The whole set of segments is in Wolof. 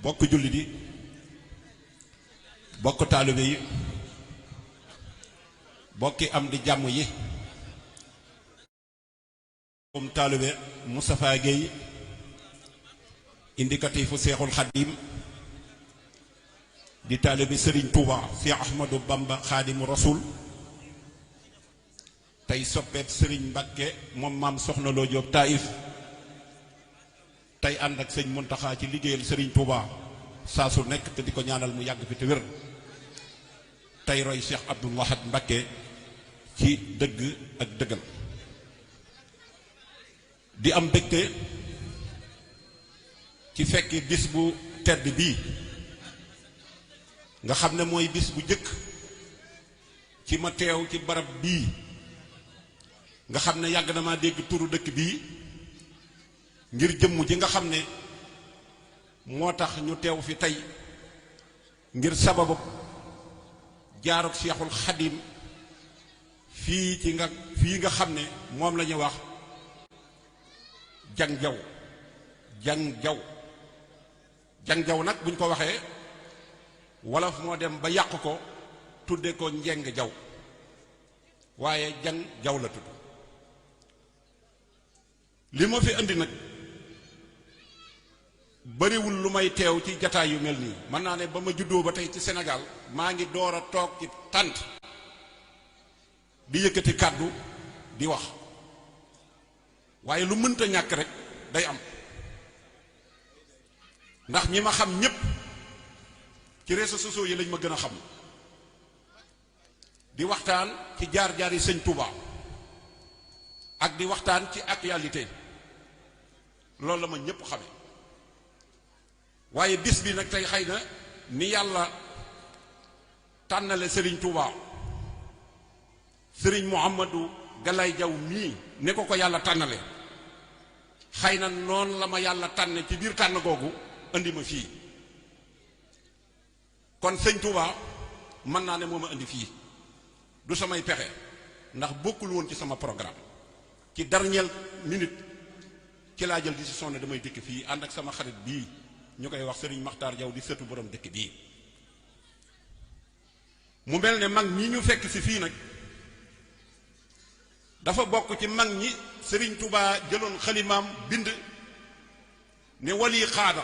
bokk jullit yi bokk taalibe yi bokki am di jàmm yi moom taalibe Moustapha Guèye indicatifu Seexul Xadim di taalibe Serigne Touba Cheikh Ahmadou Bamba Xaadimu Rasul tey soppeeb Serigne Mbakke moom maam Soxna Lo Diop Taïf tey ànd ak sëñ Muntaxa ci liggéeyal Serigne Touba saa su nekk te di ko ñaanal mu yàgg fi te wér tey roy Cheikh Abdoul Ahad Mbakke ci dëgg ak dëggal di am dëgte ci fekki bis bu tedd bii nga xam ne mooy bis bu jëkk ci ma teew ci barab bii nga xam ne yàgg na maa dégg turu dëkk bii ngir jëmm ji nga xam ne moo tax ñu teew fi tey ngir sababu jaaruk Seexul Xadim fii nga xam ne moom la ñu wax jang jaw nag buñ ko waxee wolof moo dem ba yàq ko tudde ko njeng jaw waaye jang jaw la tudd li ma fi indi nag bariwul lu may teew ci jataay yu mel nii mën naa ne ba ma juddoo ba tey ci Sénégal maa ngi door a toog ci tànt di yëkkati kàddu di wax waaye lu mënta ñàkk rek day am ndax ñi ma xam ñépp ci réseaux sociaux yi lañ ma gën a xam di waxtaan ci jaar-jaar yi sëñ Touba ak di waxtaan ci actualité loolu la ma ñépp xame waaye bis bi nag tey xëy na ni yàlla tànnale Serigne Touba Serigne Mouhamadou Galaye Diaw mii ne ko yàlla tànnale xëy na noonu la ma yàlla tànne ci biir tànn googu indi ma fii kon sëñ Touba mën naa ne moo ma indi fii du samay pexe ndax bokkul woon ci sama programme ci dernière minute ci laa jël décision ne damay dëkk fii ànd ak sama xarit bii ñu koy wax Serigne Makhtar Diaw di sëtu borom dëkk bii mu mel ne mag ñi ñu fekk si fii nag dafa bokk ci mag ñi Serigne Touba jëloon xalimaam bind ne wali xaada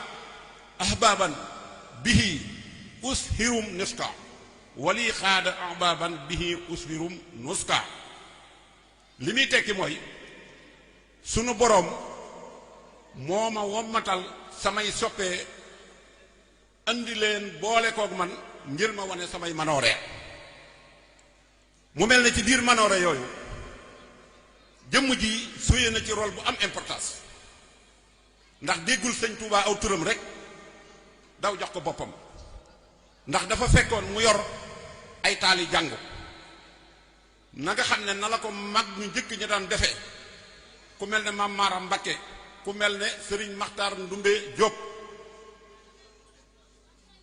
ahbaban bihi ushirum nuska wali xaada ahbaban bihi ushirum nuska li muy tekki mooy sunu boroom moo ma wommatal samay soppee andi leen boole koog man ngir ma wane samay manoore mu mel ne ci biir manoore yooyu jëmm ji suyee na ci rôle bu am importance ndax déggul sëñ Touba aw turam rek daw jox ko boppam ndax dafa fekkoon mu yor ay taali jàng na nga xam ne na la ko mag ñu njëkk ñi daan defee ku mel ne Maam Maaram Mbakke ku mel ne Serigne Makhtar Ndumbe Diop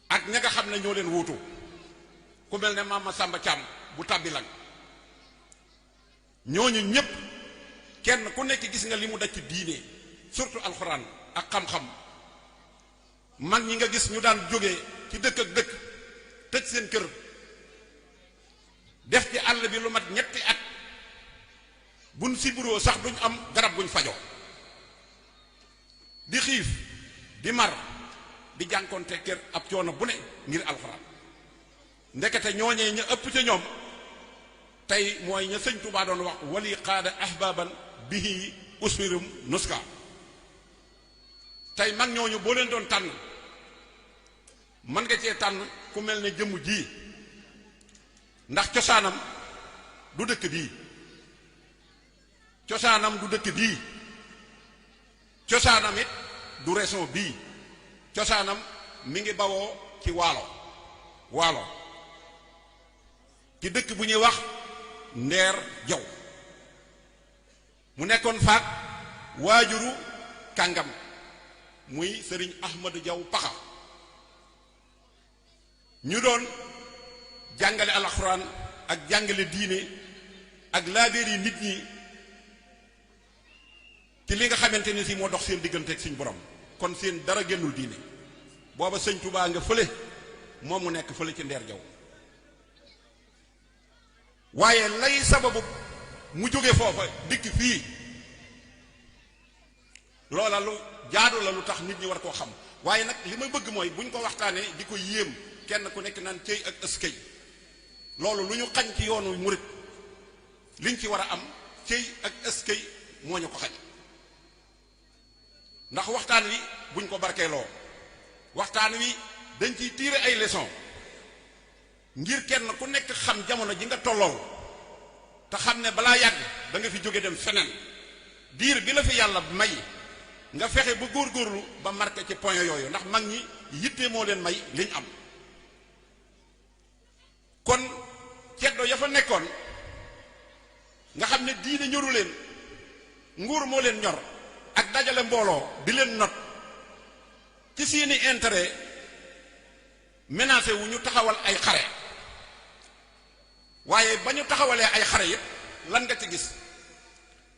ak ña nga xam ne ñoo leen wuutu ku mel ne Maam Masamba Thiam bu tàbbi lang ñooñu ñépp kenn ku nekk gis nga li mu daj ci diine surtout alxuraan ak xam-xam mag ñi nga gis ñu daan jógee ci dëkk ak dëkk tëj seen kër def ci àll bi lu mat ñetti at buñ siburoo sax duñ am garab buñ fajoo di xiif di mar di jànkoonte kër ab coono bu ne ngir alxuraan ndekete ñooñee ña ëpp ca ñoom tey mooy ña sëñ Touba doon wax wali qaada ahbaban bihi usfirum nuska tey mag ñooñu boo leen doon tànn mën nga cee tànn ku mel ne jëmm ji ndax cosaanam du dëkk bii cosaanam du dëkk bii cosaanam it du région bii cosaanam mi ngi bawoo ci waalo ci dëkk bu ñuy wax Ndeer Jaw mu nekkoon faak waajuru kàngam muy sëriñ Ahmadou Jaw Paxa ñu doon jàngale alxuraan ak jàngale diine ak laabeer yi nit ñi ci li nga xamante ni si moo dox seen diggante ak suñu borom kon seen dara génnul diine booba sëñ Touba nga fële moom mu nekk fële ci ndeer jaw waaye lay sababu mu jóge foofa dikk fii loola lu jaadu la lu tax nit ñi war koo xam waaye nag li ma bëgg mooy buñ ko waxtaanee di ko yéem kenn ku nekk naan cëy ak ëskay loolu lu ñu xañ ci yoonu murit liñ ci war a am cëy ak ëskay moo ñu ko xañ ndax waxtaan wi buñ ko barkeeloo waxtaan wi dañ ciy tirer ay leçons ngir kenn ku nekk xam jamono ji nga tollool te xam ne balaa yàgg da nga fi jóge dem feneen diir bi la fi yàlla may nga fexe ba góorgóorlu ba marqué ci point yooyu ndax mag ñi yitte moo leen may liñ am kon ceddo ya fa nekkoon nga xam ne diine ñoru leen nguur moo leen ñor ak dajale mbooloo di leen not ci seeni intérêt menacé wu ñu taxawal ay xare waaye ba ñu taxawalee ay xare yëpp lan nga ci gis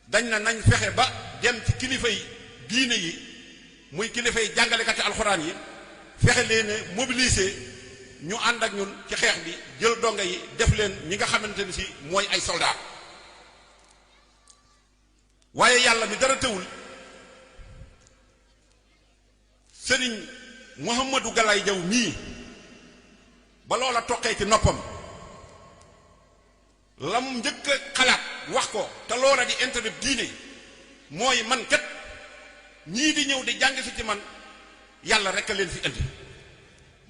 dañ na nañ fexe ba dem ci kilifa yi diine yi muy kilifa yi jàngalekati alxuraan yi fexe leen mobiliser ñu ànd ak ñun ci xeex bi jël donga yi def leen ñi nga xamante ni si mooy ay soldat waaye yàlla mi dara tëwul sëriñ Mouhamadou Galaye Diaw mii ba loola toqee ci noppam la mu njëkk a xalaat wax ko te loola di intérêt diine mooy man kat ñii di ñëw di jàng si ci man yàlla rek a leen fi indi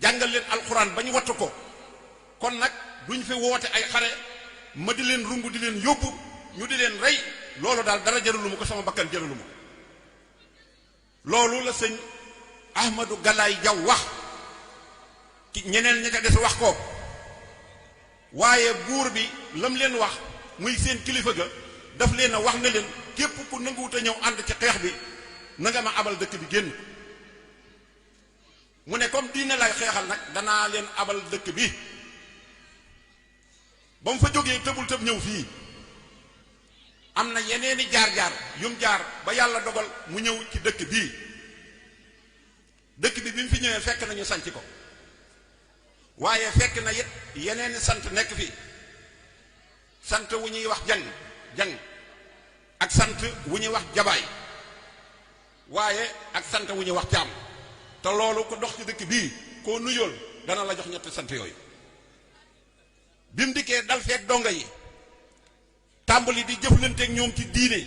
jàngal leen alxuraan ba ñu wattu ko kon nag duñ fi woote ay xare ma di leen rungu di leen yóbbu ñu di leen rey loolu daal dara jëralu ma ko sama bakkan jëralu ma loolu la sëñ Ahmadou Galaye Diaw wax ki ñeneen ña ca des wax ko waaye buur bi lam leen wax muy seen kilifa ga daf leen a wax ne leen képp ku nanguwut a ñëw ànd ci xeex bi na nga ma abal dëkk bi génn mu ne comme diine lay xeexal nag danaa leen abal dëkk bi ba mu fa jógee tëbul tëb ñëw fii am na yeneeni jaar-jaar yum jaar ba yàlla dogal mu ñëw ci dëkk bii dëkk bi bi mu fi ñëwee fekk nañu sanc ko waaye fekk na it yeneeni sant nekk fi sant wu ñuy wax jang ak sant wu ñuy wax jabaay waaye ak sant wu ñuy wax jaam te loolu ko dox ci dëkk bii koo nuyool dana la jox ñetti sant yooyu bi mu dikkee dal feek donga yi tàmbali di jëflanteeg ñoom ci diine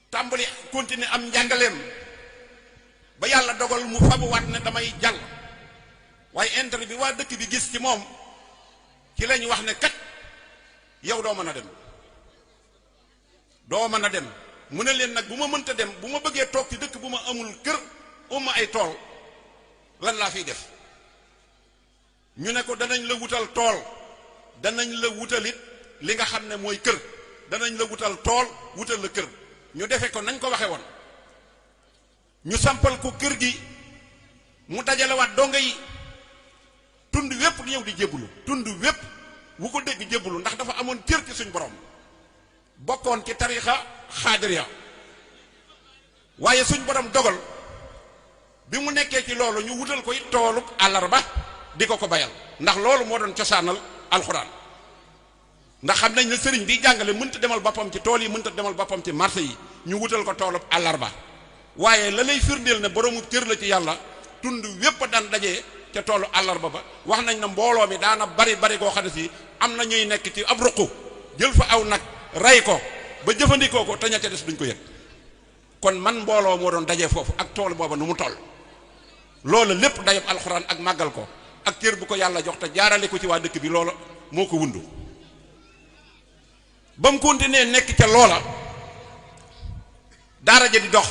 tàmbali continuer am njàngaleem ba yàlla dogal mu fabuwaat ne damay jàll waaye intérêt bi waa dëkk bi gis ci moom ci lañ wax ne kat yow doo mën a dem mu ne leen nag bu ma mënta dem bu ma bëggee toog ci dëkk bu ma amul kër uma ay tool lan laa fiy def ñu ne ko danañ la wutal tool danañ la wutalit li nga xam ne mooy kër danañ la wutal tool wutal la kër ñu defe ko nañ ko waxe woon ñu sampal ko kër gi mu dajalewaat donga yi tund wépp ñëw di jébbalu tund wépp wu ko dégg jébbalu ndax dafa amoon cër ci suñ borom bokkoon ci tarixa xaadiriya waaye suñ borom dogal bi mu nekkee ci loolu ñu wutal koy toolub àllarba di ko bayal ndax loolu moo doon cosaanal alxuraan ndax xam nañ ne sëriñ bi jàngale mënta demal boppam ci tool yi mënta demal boppam ci marché yi ñu wutal ko toolub àllarba waaye la lay firndeel ne boroomu cër la ci yàlla tund wépp daan dajee ca toolu àllarba ba wax nañ na mbooloo mi daana bari goo xam ne si am na ñuy nekk ci ab ruqu jël fa aw nag rey ko ba jëfandikoo ko te ña ca des duñ ko yëg kon man mbooloo moo doon dajee foofu ak tool booba nu mu toll loolu lépp dayab alxuraan ak màggal ko ak cër bu ko yàlla jox te jaarale ko ci waa dëkk bi loola moo ko wundu ba mu continuer nekk ca loola daara ja di dox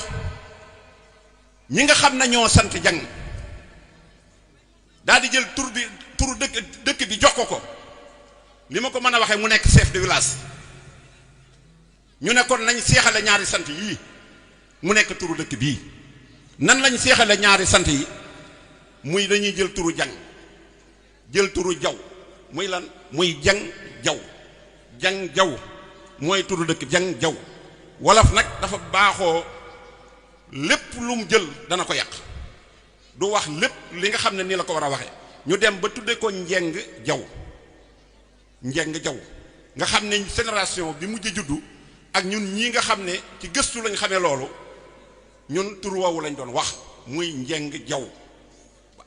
ñi nga xam ne ñoo sant jàng daal di jël turu dëkk bi jox ko li ma ko mën a waxee mu nekk chef de village ñu ne kon nañ seexale ñaari sant yii mu nekk turu dëkk bii nan lañ seexale ñaari sant yi muy dañuy jël turu jang jël turu jaw muy lan muy jang jaw mooy turu dëkk jang jaw wolof nag dafa baaxoo lépp lu mu jël dana ko yàq du wax lépp li nga xam ne nii la ko war a waxee ñu dem ba tudde ko njeng jaw nga xam ne génération bi mujj juddu ak ñun ñii nga xam ne ci gëstu lañ xamee loolu ñun tur woowu lañ doon wax muy njeng jaw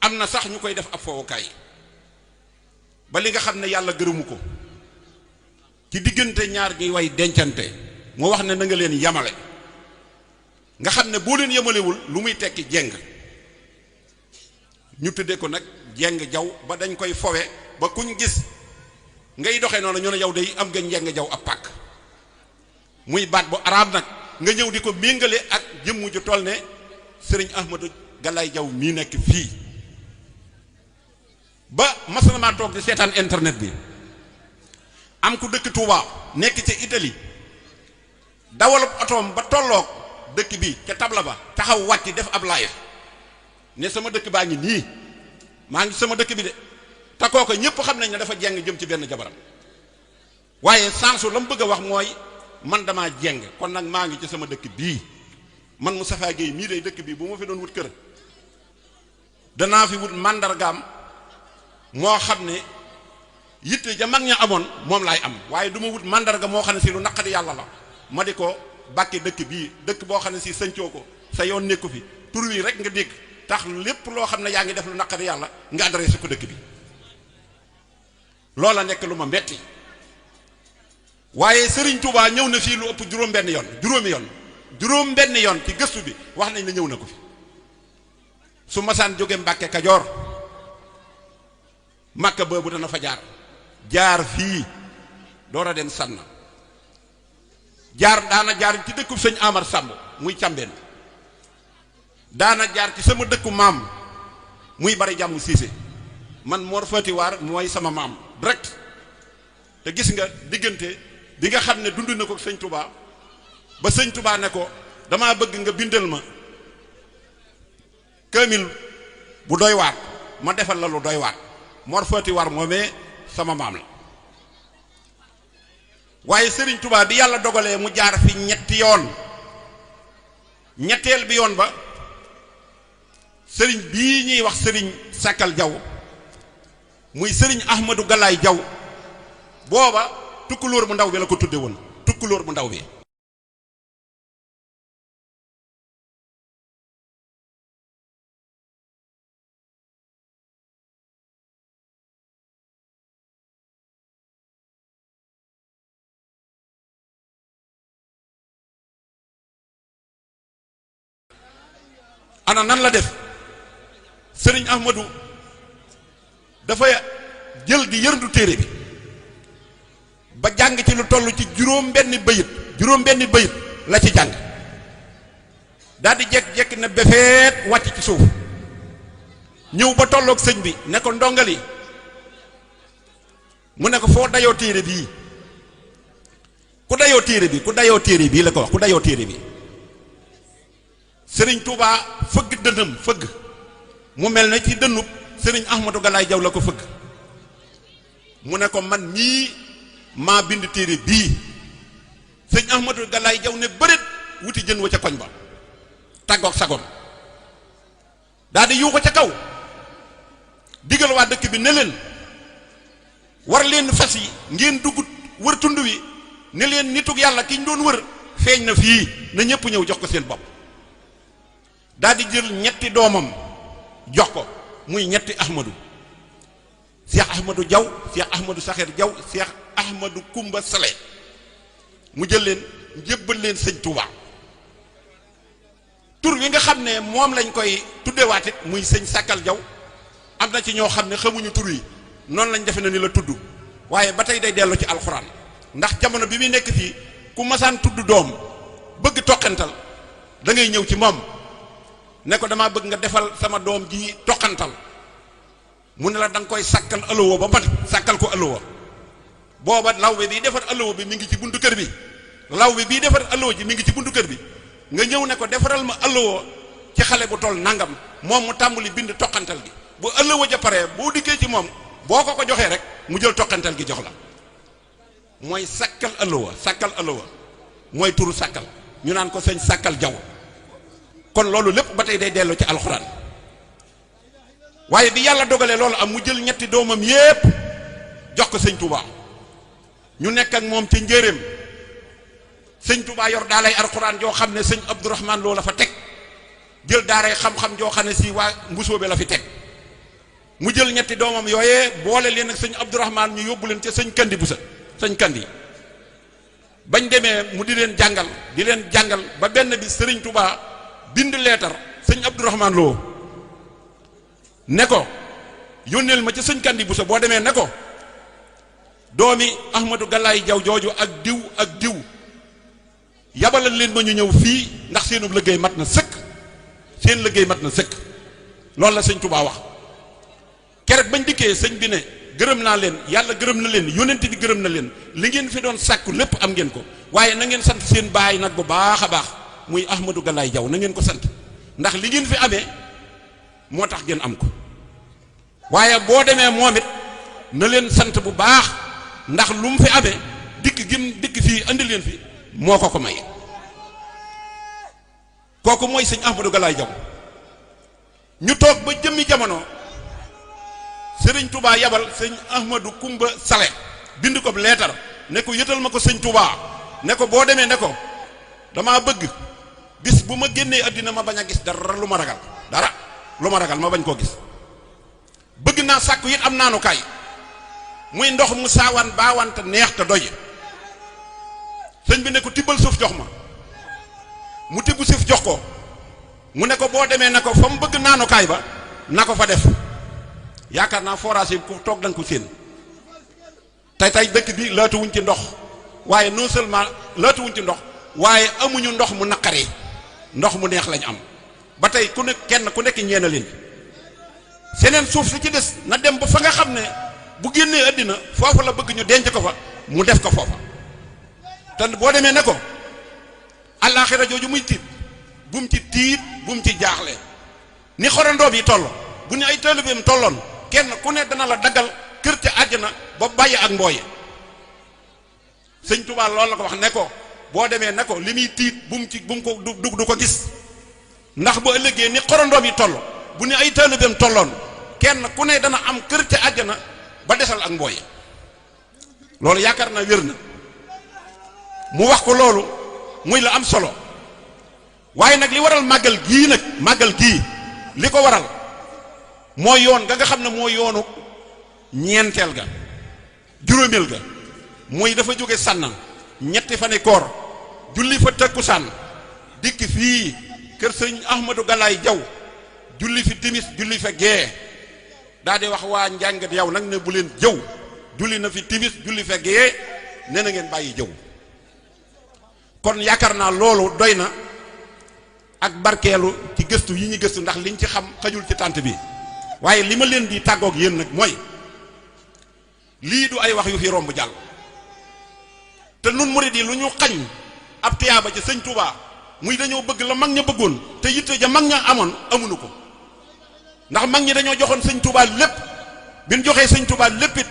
am na sax ñu koy def ab fowukaay ba li nga xam ne yàlla gërëmu ko ci diggante ñaar ñuy way dencante moo wax ne na nga leen yamale nga xam ne boo leen yamalewul lu muy tekki jeng ñu tuddee ko nag jeng jaw ba dañ koy fowe ba kuñ gis ngay doxee noonu ñu ne yow day am nga njeng jaw ab pàkk muy baat bu arab nag nga ñëw di ko méngale ak jëmm ju toll ne sëriñ Ahmadou Galaye Jaw mii nekk fii ba masanama toog di seetaan internet bi am ku dëkk Touba nekk ca Italie dawalub otoom ba tolloog dëkk bi ca tabla ba taxaw wàcc def ab live ne sama dëkk baa ngi nii maa ngi sama dëkk bi de te kooku ñëpp xam nañ ne dafa jeng jëm ci benn jabaram waaye sansu la mu bëgg a wax mooy man damaa jeng kon nag maa ngi ci sama dëkk bii man Moustapha Guèye mii day dëkk bii bu ma fi doon wut kër danaa fi wut màndargaam moo xam ne yitte ja mag ña amoon moom laay am waaye du ma wut màndarga moo xam ne si lu naqari yàlla la ma di ko bàkke dëkk bii dëkk boo xam ne si sëncoo ko sa yoon nekku fi tur wi rek nga dégg tax lépp loo xam ne yaa ngi def lu naqari yàlla nga adressé ko dëkk bi loola nekk lu ma metti waaye Serigne Touba ñëw na fii lu ëpp juróom benn yoon ci gëstu bi wax nañ ne ñëw na ko fi su masaan jóge Mbàkke Kajoor Makka boobu dana fa jaar fii door a dem Sanna daana jaar ci dëkkub sëñ Amar Samb muy Càmbeen daana jaar ci sama dëkku maam muy Bari Jàmm Siise man Mor Fati Waar mooy sama maam direct te gis nga diggante bi nga xam ne dund na ko sëñ Touba ba sëñ Touba ne ko damaa bëgg nga bindal ma kaamil bu doy waar ma defal la lu doy waar Mor Fati Waar moomee sama maam la waaye sëriñ Touba bi yàlla dogalee mu jaar fi ñetti yoon ñetteel bi yoon ba sëriñ bii ñuy wax sëriñ Sakal Jaw muy sëriñ Ahmadou Galaye Jaw booba tukkulóor bu ndaw bi la ko tudde woon tukkulóor bu ndaw bi ana nan la def sëriñ Ahmadou dafa jël di yërndu téere bi ba jàng ci lu toll ci juróom benn bayit la ci jàng daal di jekk-jekk ne befeet wàcc ci suuf ñëw ba tolloog sëñ bi ne ko ndongali mu ne ko foo dayoo téere bii ku dayoo téere bii la ko wax ku dayoo téere bi sëriñ Touba fëgg dënnam fëgg mu mel ne ci dënnub sëriñ Ahmadou Galaye Jaw la ko fëgg mu ne ko man mii maa bind téere bii sëñ Ahmadou Galaye Jaw ne bëreet wuti jën wa ca koñ ba tàggoog sagoom daal di yuuxu ca kaw digal waa dëkk bi ne leen war leen fas yi ngeen dugg wër tund wi ne leen nitug yàlla ki ñu doon wër feeñ na fii na ñëpp ñëw jox ko seen bopp daal di jël ñetti doomam jox ko muy ñetti Ahmadou Cheikh Ahmadou Jaw Cheikh Ahmadou Saxeer Jaw Cheikh Ahmadou Kumba Sale mu jël leen jébbal leen sëñ Touba tur wi nga xam ne moom lañ koy tuddewaatit muy sëñ Sakal Jaw am na ci ñoo xam ne xamuñu tur yi noonu lañ defe na ni la tudd waaye ba tey day dellu ci alxuraan ndax jamono bi muy nekk fii ku masaan tudd doom bëgg toqantal da ngay ñëw ci moom ne ko damaa bëgg nga defal sama doom ji toqantal mu ne la da nga koy sàkkal ëllëwoo ba mat sàkkal ko ëllëwoo booba lawbe bii defar ëllëwoo bi mi ngi ci buntu kër bi lawbe bii defar ëllëwoo ji mi ngi ci buntu kër bi nga ñëw ne ko defaral ma ëllëwoo ci xale bu toll nangam moom mu tàmbali bind toqantal gi bu ëllëwoo ja paree boo dikkee ci moom boo ko joxee rek mu jël toqantal gi jox la mooy sàkkal ëllëwoo mooy turu sàkkal ñu naan ko sëñ Sakal Jaw kon loolu lépp ba tey day dellu ci alxuraan waaye bi yàlla dogalee loolu am mu jël ñetti doomam yépp jox ko sëñ Touba ñu nekk ak moom ci njéeréem sëñ Touba yor daalay alxuraan joo xam ne sëñ Abdourahman Lo la fa teg jël daaray xam-xam joo xam ne si waa Mbusoobe la fi teg mu jël ñetti doomam yooyee boole leen ak sëñ Abdourahman ñu yóbbu leen ca sëñ Kandi Busa sëñ Kandi bañ demee mu di leen jàngal ba benn bi sëriñ Touba bind leetar sëñ Abdourahman Lo ne ko yónneel ma ca sëñ Kandi Busa boo demee ne ko doomi Ahmadou Galaay Jaw jooju ak diw yabalal leen ma ñu ñëw fii ndax seenu liggéey mat na sëkk seen liggéey mat na sëkk loolu la sëñ Touba wax keroog bañ dikkee sëñ bi ne gërëm naa leen yàlla gërëm na leen yónnent bi gërëm na leen li ngeen fi doon sàkku lépp am ngeen ko waaye na ngeen sant seen baay nag bu baax a baax muy Ahmadou Galaay Jaw na ngeen ko sant ndax li ngeen fi amee moo tax ngeen am ko waaye boo demee moom it na leen sant bu baax ndax lu mu fi amee dikk fii andi leen fi moo ko may kooku mooy sëñ Ahmadou Galaay Jaw ñu toog ba jëmmi jamono sëriñ Touba yabal sëñ Ahmadou Kumba Sale bind ko leetar ne ko yëtal ma ko sëñ Touba ne ko boo demee ne ko damaa bëgg bis bu ma génnee àddina ma bañ a gis dara lu ma ragal ma bañ koo gis bëgg naa sàkku it am naanukaay muy ndox mu saawan baawante neex te doy sëñ bi ne ko tibbal suuf jox ma mu tibb suuf jox ko mu ne ko boo demee ne ko fa mu bëgg naanukaay ba na ko fa def yaakaar naa forage yi ku toog danga ko séen tey dëkk bi laatuwuñ ci ndox waaye non seulement laatuwuñ ci ndox waaye amuñu ndox mu naqaree ndox mu neex lañ am ba tey ku nekk kenn ku nekk ñeena leen seneen suuf si ci des na dem ba fa nga xam ne bu génnee àddina foofu la bëgg ñu denc ko fa mu def ko foofa te boo demee ne ko àllaaxira jooju muy tiit bu mu ci tiit bu mu ci jaaxle ni xorandoom yi toll bu ñu ay taalibeem tolloon kenn ku ne dana la daggal kër ca àjjana ba bàyyi ak mbooye sëñ Touba loolu la ko wax ne ko boo demee ne ko li muy tiit bu mu ko du ko gis ndax bu ëllëgee ni xorandoom yi toll bu ñu ay taalibeem tolloon kenn ku ne dana am kër ca àjjana ba desal ak mbooye loolu yaakaar naa wér na mu wax ko loolu muy la am solo waaye nag li waral màggal gii li ko waral mooy yoon nga xam ne mooy yoonu ñeenteel ga juróomeel ga muy dafa jóge sànna ñetti fani koor julli fa takkusaan dikk fii kër sëñ Ahmadou Galaay Jaw julli fi timis julli fa gee daa di wax waa njàngat yow nag ne bu leen jëw julli na fi timis julli fa gee nee na ngeen bàyyi jëw kon yaakaar naa loolu doy na ak barkeelu ci gëstu yi ñu gëstu ndax liñ ci xam xajul ci tànt bi waaye li ma leen di tàggoog yéen nag mooy lii du ay wax yu fi romb jàll te nun murid yi lu ñu xañ ab tiyaaba ci sëñ Touba muy dañoo bëgg la mag ña bëggoon te yitte ja mag ña amoon amuñu ko ndax mag ñi dañoo joxoon sëñ Touba lépp bi ñu joxee sëñ Touba lépp it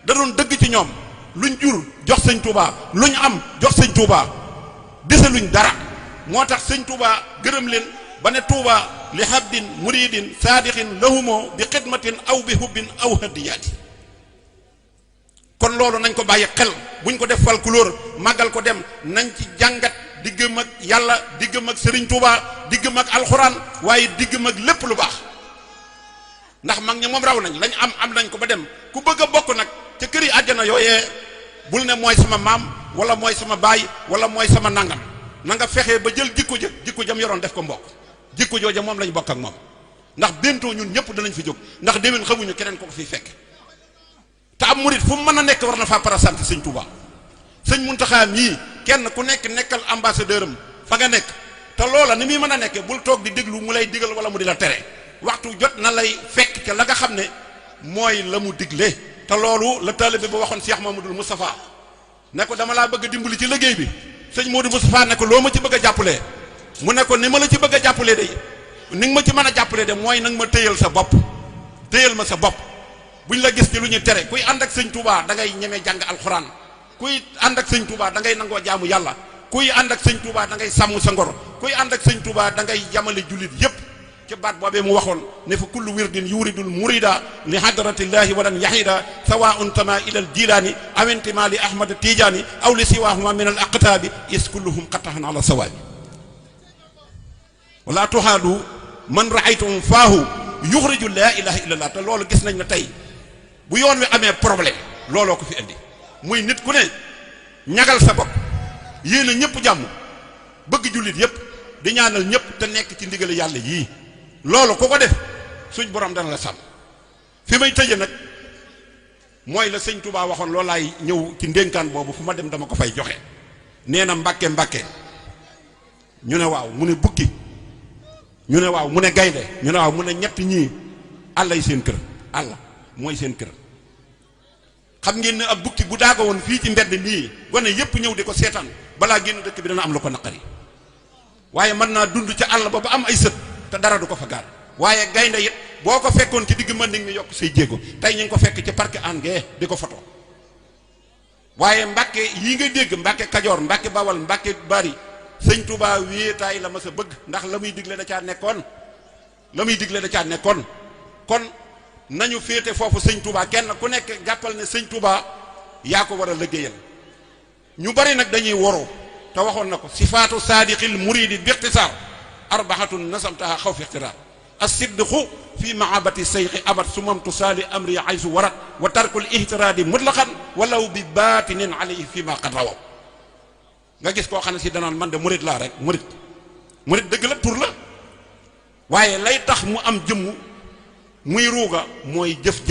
da doon dëgg ci ñoom luñ jur jox sëñ Touba luñ am jox sëñ Touba desaluñ dara moo tax sëñ Touba gërëm leen ba ne Touba li habdin muridin saadixin lahumoo bi xidmatin aw bi hubbin aw hadiyaati kon loolu nañ ko bàyyi xel buñ ko def folklore màggal ko dem nañ ci jàngat diggam ak yàlla diggam ak Serigne Touba diggam ak alxuraan waaye diggam ak lépp lu baax ndax mag ña moom raw nañ lañ am nañ ko ba dem ku bëgg a bokk nag ca kër yi àjjana yooyee bul ne mooy sama maam wala mooy sama baay wala mooy sama nangam na nga fexe ba jël jikko jam yoroon def ko mbokk jikko jooja moom lañ bokk ak moom ndax bentoo ñun ñëpp danañ fi jóg ndax déwén xamuñu keneen ko fiy fekk te am murit fu mu mën a nekk war na faa para sant sëñ Touba sëñ Muntaxa mii kenn ku nekk nekkal ambassadeur am fa nga nekk te loola ni muy mën a nekkee bul toog di déglu mu lay digal wala mu di la tere waxtu jot na lay fekk ca la nga xam ne mooy la mu digle te loolu la taalibe ba waxoon Cheikh Mamadou Moustapha ne ko dama laa bëgg a dimbali ci liggéey bi sëñ Modou Moustapha ne ko loo ma ci bëgg a jàppalee mu ne ko ni ma la ci bëgg a jàppalee de ni nga ma ci mën a jàppalee de mooy nag ma téyal sa bopp téyal ma sa bopp buñ la gis ci lu ñu tere kuy ànd ak sëñ Touba da ngay ñemee jàng alxuraan kuy ànd ak sëñ Touba da ngay nangoo jaamu yàlla kuy ànd ak sëñ Touba da ngay sàmm sa ngor kuy ànd ak sëñ Touba da ngay yamale jullit yépp ca baat boobee mu waxoon ne fa kullu wirdin yuridul murida li hadratillahi walan yahida sawaun tama ila al jilaani aw intima li ahmad tijaani aw li siwahuma min al aqtaabi is kulluhum qatahan ala sawaabi wala tuhaadu man raaytum faahu yuxriju laa ilaha illa allah te loolu gis nañ ne tey bu yoon wi amee problème looloo ko fi indi muy nit ku ne ñagal sa bopp yéen a ñëpp jàmm bëgg jullit yëpp di ñaanal ñëpp te nekk ci ndigal yàlla yii loolu ku ko def suñ borom dana la sàmm fi may tëje nag mooy la sëñ Touba waxoon loolaay ñëw ci ndénkaan boobu fu ma dem dama ko fay joxe nee na mbàkke mbàkke ñu ne waaw mu ne bukki ñu ne waaw mu ne gaynde ñu ne waaw mu ne ñett ñii àllay seen kër àll mooy seen kër xam ngeen ne ab bukki bu daago woon fii ci mbedd nii gone yépp ñëw di ko seetaan balaa génn dëkk bi dana am lu ko naqari waaye mën naa dund ca àll ba am ay sët te dara du ko fa gaar waaye gaynde it boo ko fekkoon ci digg mën mi yokk say jéego tey ñu ngi ko fekk ci parc an gee di ko foto waaye mbàkke yii nga dégg mbàkke kajoor mbàkke bawal mbàkke bari sëñ Touba wéetaay la ma sa bëgg ndax la muy digle da caa nekkoon kon nañu féete foofu sëñ Touba kenn ku nekk jàppal ne sëñ Touba yaa ko war a liggéeyal ñu bari nag dañuy woroo te waxoon na ko sifaatu saadiqil muridi bi ixtisaar arbaxatun nasamtaha xaw fi ixtiraar as-sidqu fi mahabati seyxi abat sumamtu saali amri aysu warat wa tarkul ihtiraadi mutlaqan walaw bi baatinin alayhi fi ma qad rawaw nga gis koo xam ne si danaan man de murit laa rek murit dëgg la tur la waaye lay tax mu am jëmm muy ruuga mooy jëf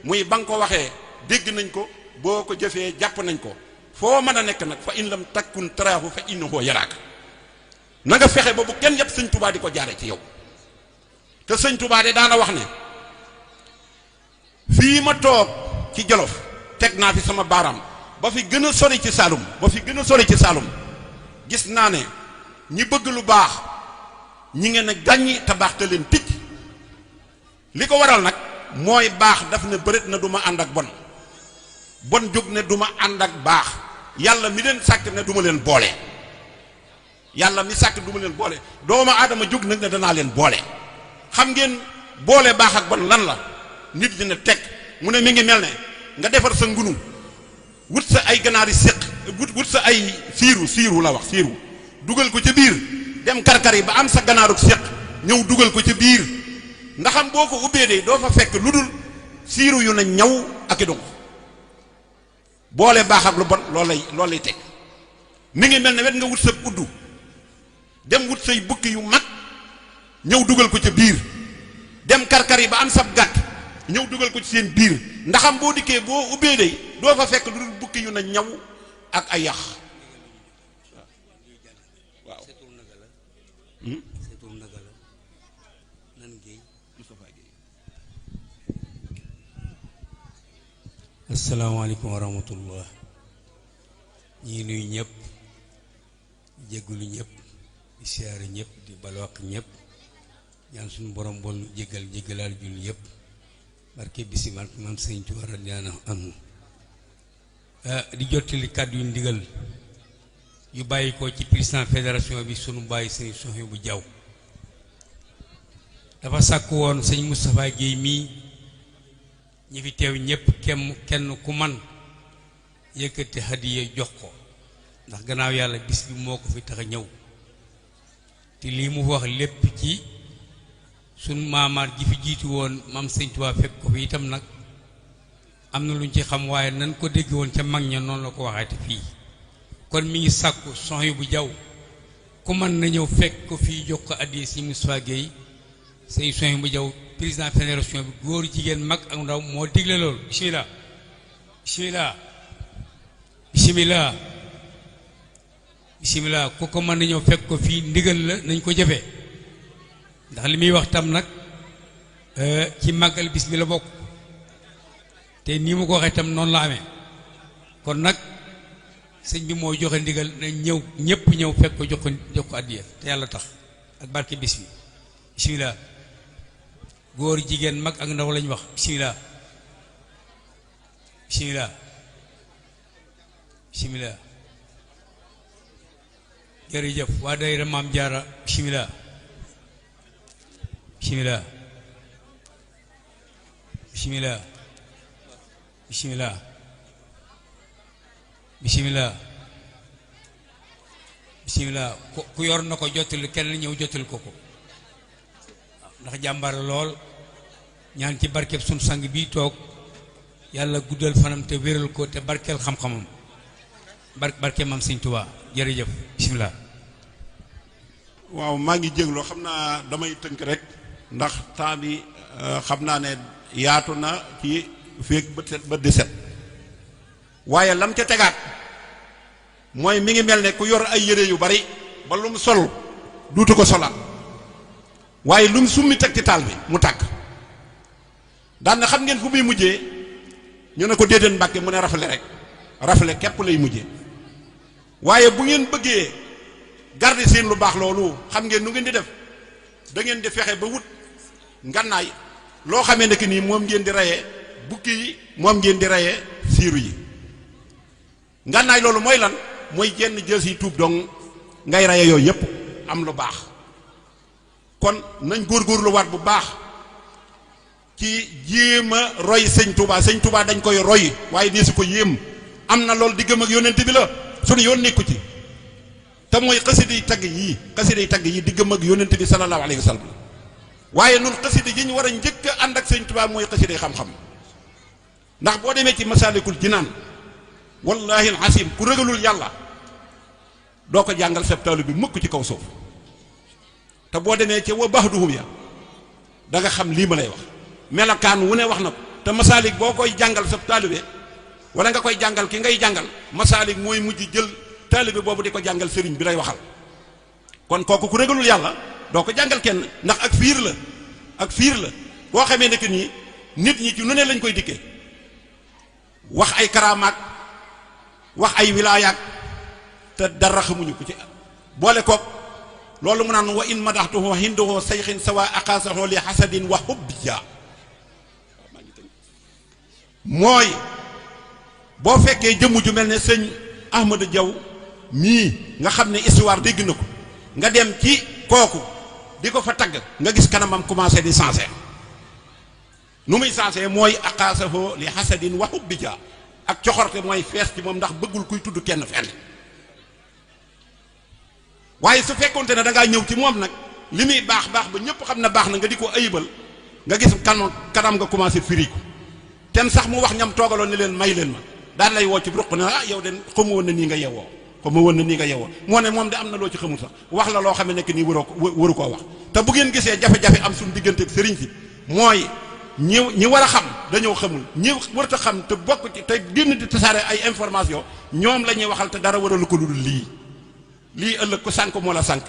muy ba nga ko waxee dégg nañ ko boo ko jëfee jàpp nañ ko foo mën a nekk nag fa in lam takkun taraahu fa innahu yaraaka na nga fexe ba bu kenn yëpp sëñ Touba di ko jaare ci yow te sëñ Touba de daana wax ne fii ma toog ci Jolof teg naa fi sama baaraam ba fi gën a sori ci Saalum gis naa ne ñi bëgg lu baax ñi ngeen a gàññi te baax te leen ticc li ko waral nag mooy baax daf ne bërit na du ma ànd ak bon jóg ne du ma ànd ak baax yàlla mi leen sàkk ne du ma leen boole yàlla mi sàkk du ma leen boole doomu aadama jóg nag ne danaa leen boole xam ngeen boole baax ak bon lan la nit ñi ne teg mu ne mi ngi mel ne nga defar sa ngunu wut sa ay ganaari séq wut sa ay siiru la wax siiru dugal ko ca biir dem karkar yi ba am sa ganaaruk séq ñëw dugal ko ca biir ndaxam boo ko ubbee de doo fa fekk lu dul siiru yu na ñaw ak i donc boole baax ak lu bon loolu lay teg mi ngi mel ne wet nga wut sa uddu dem wut say bukki yu mag ñëw dugal ko ca biir dem karkar yi ba am sab gàtt ñëw dugal ko ci seen biir ndaxam boo dikkee boo ubbee de doo fa fekk lu dul bukki yu na ñaw ak ay yax waaw asalaamaaleykum wa rahmatullah ñii nuyu ñëpp jéggulu ñëpp di siyaare ñëpp di balwaq ñëpp ñaan suñu borom bool jéggalaal jul yëpp barke bisimal maam sëñ Tuubaa radiyallaahu anhu di jottali kàddu yu ndigal yu bàyyi ko ci président fédération bi sunu bàyyi sëñ Souhaïbou Diaw dafa sàkk woon sëñ Moustapha Guèye mii ñi fi teew ñëpp kenn ku man yëkkati hadiya jox ko ndax gannaaw yàlla bis bi moo ko fi tax a ñëw te lii mu wax lépp ci sun maamaar ji fi jiitu woon maam sëñ Tuubaa fekk ko fi itam nag am na luñ ci xam waaye nan ko dégg woon ca mag ña noonu la ko waxeete fii kon mi ngi sàkku Souhaïbou Diaw ku mën na ñëw fekk ko fii jox ko hadiya si Moustapha Guèye sëñ Souhaïbou Diaw président fédération bi góor jigéen mag ak ndaw moo digle loolu bismillah ku ko mën na ñëw fekk ko fii ndigal la nañ ko jëfee ndax li muy wax tam nag ci màggal bis bi la bokk te nii mu ko waxee tam noonu la amee kon nag sëñ bi moo joxe ndigal nañ ñëw ñëpp ñëw fekk ko jox ko addiya te yàlla tax ak barke bis bi bismillah góor jigéen mag ak ndaw lañ wax bismillah jërëjëf waa daayira Maam Jaara bismillah bismillah bismillah bismillah bismillah bismillah ku yor na ko jottali kenn ñëw jottali ko ndax jàmbaar lool ñaan ci barkeb sunu sang bii toog yàlla guddal fanam te wéral ko te barkeel xam-xamam barke maam Sëñ Tuubaa jërëjëf bismillah. waaw maa ngi jégloo xam naa damay tënk rek ndax temps bi xam naa ne yaatu na ci féeg ba 17 waaye lam ca tegaat mooy mi ngi mel ne ku yor ay yére yu bari ba lu mu sol duutu ko solaat waaye lu mu summi teg ci taal bi mu tàkk daan na xam ngeen fu muy mujjee ñu ne ko déedéet Mbàkke mu ne rafle rek rafle képp lay mujjee waaye bu ngeen bëggee garder seen lu baax loolu xam ngeen nu ngeen di def da ngeen di fexe ba wut ngannaay loo xamee ne que nii moom ngeen di reyee bukki yi moom ngeen di reyee siiru yi ngannaay loolu mooy lan mooy jenn jës yi tuub dong ngay reye yooyu yépp am lu baax kon nañ góorgóorlu waat bu baax ci jéem a roy sëñ Touba dañ koy roy waaye dee su ko yéem am na loolu diggam ak yonent bi la suñu yoon nekku ci te mooy xasida yi tagg yii diggam ak yonent bi sallallahu alayhi wa sallam waaye nun xasida yi ñu war a njëkk a ànd ak sëñ Touba mooy xasida yi xam-xam ndax boo demee ci Masaalikul Jinaan wallahi al-asim ku ragalul yàlla doo ko jàngal sab taalibe bi mukk ci kaw suuf te boo demee ci wa baxduhum ya da nga xam lii ma lay wax melakaan wu ne wax na ko te masaalik boo koy jàngal sab taalibe wala nga koy jàngal ki ngay jàngal masaalik mooy mujj jël taalibe boobu di ko jàngal sëriñ bi lay waxal kon kooku ku ragalul yàlla doo ko jàngal kenn ndax ak fiir la boo xamee ne que nii nit ñi ci nu ne lañ koy dikkee wax ay karaamaak wax ay wilaayaak te dara xamuñu ko ci boole kook loolu mu naan wa in madaxtuhu hinduhu sayxin sawa aqaasahu li hasadin wa hubbiya mooy boo fekkee jëmm ju mel ne sëñ Ahmadou Diaw mii nga xam ne histoire dégg na ko nga dem ci kooku di ko fa tagg nga gis kanamam commencé di sensé nu muy sensé mooy aqaasahu li hasadin wa hubbiya ak coxorte mooy fees ci moom ndax bëggul kuy tudd kenn fenn waaye su fekkonte ne da ngaa ñëw ci moom nag li muy baax ba ñëpp xam ne baax na nga di ko ayibal nga gis kanam nga commencé firiku tem sax mu wax ñam toogaloon ne leen may leen ma daan lay woo ci ruq ne yow de xamu woon na nii nga yewoo moo ne moom de am na loo ci xamul sax wax la loo xam ne nekk nii waru koo wax te bu ngeen gisee jafe-jafe am suñu diggante ak sëriñ si mooy ñi war a xam dañoo xamul ñi warut a xam te bokk ci te génn di tasaare ay information ñoom la ñuy waxal te dara waralu ko lu dul lii ëllëg ko sànk moo la sànk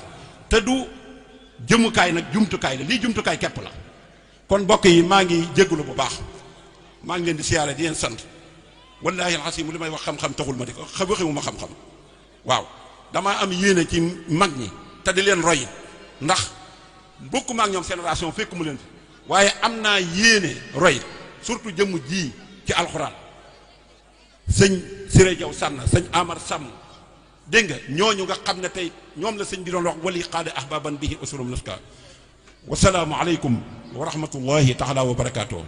te du jëmukaay nag jumtukaay la lii jumtukaay képp la kon mbokk yi maa ngi jégalu bu baax maa ngi leen di siyaare di leen sant wallahi alxasim li may wax xam-xam taxul ma di ko waxewuma xam-xam waaw damaa am yéene ci mag ñi te di leen roy ndax bokkuma ak ñoom génération fekk mu leen fi waaye am naa yéene roy surtout jëmm ji ci alxuraan sëñ Siré Jaw sànn sëñ Amar Sàmm dégg nga ñooñu nga xam ne tey ñoom la sëñ bi doon wax wali qaada ahbaban bihi usurum naska wasalaamu aleykum wa rahmatullahi taala wa barakaatuh.